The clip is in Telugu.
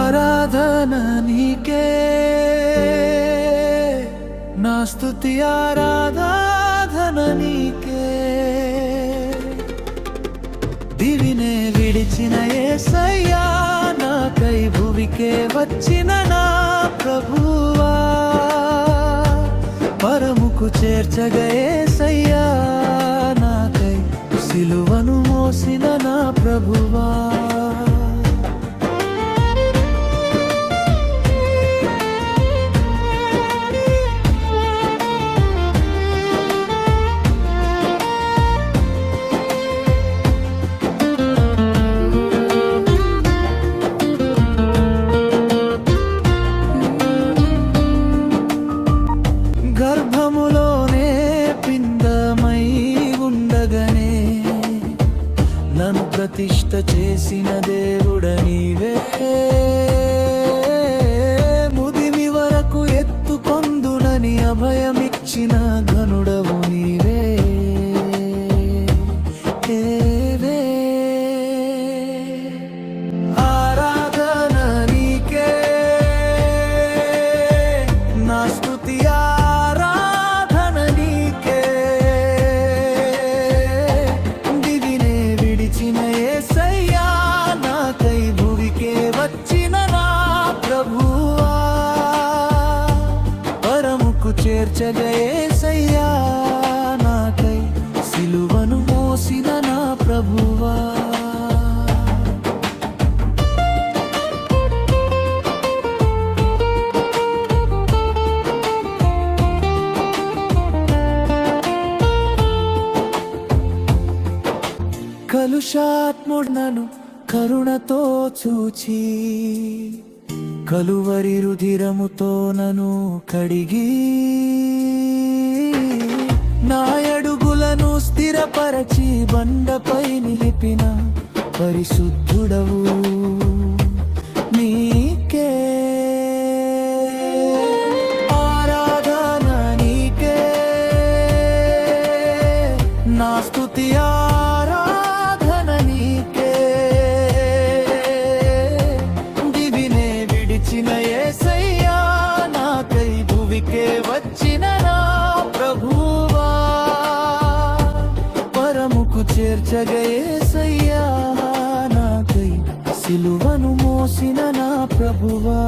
ఆరాధన నీకే, నా స్తుతి ఆరాధన నీకే. దివినే విడిచిన యేసయ్యా, నాకై భువికే వచ్చిన నా ప్రభువా. పరముకు చేర్చగా యేసయ్యా, నాకై సిలువను మోసిన నా ప్రభువా. గర్భములోనే పిందమై ఉండగనే నన్ను ప్రతిష్ఠ చేసిన దేవుడ నీవే. ముదిమి వరకు ఎత్తుకొందునని అభయమిచ్చిన ఘనుడవు నీవే. ఆరాధన నీకే, నా స్తుతి చేర్చగా యేసయ్యా, నాకై సిలువను మోసిన నా ప్రభువా. కలుషాత్ముడను కరుణతో చూచి, కలువరి రుధిరముతో నను కడిగి, నా అడుగులను స్థిరపరచి బండపై నిలిపిన పరిశుద్ధుడవు నీకే. ఆరాధన నీకే, నా స్తుతి ఆరాధన నీకే. దివినే విడిచిన యేసయ్యా, నాకై భువికే వచ్చిన నా ప్రభువా. పరముకు చేర్చగా యేసయ్యా, నాకై సిలువను మోసిన నా ప్రభువా.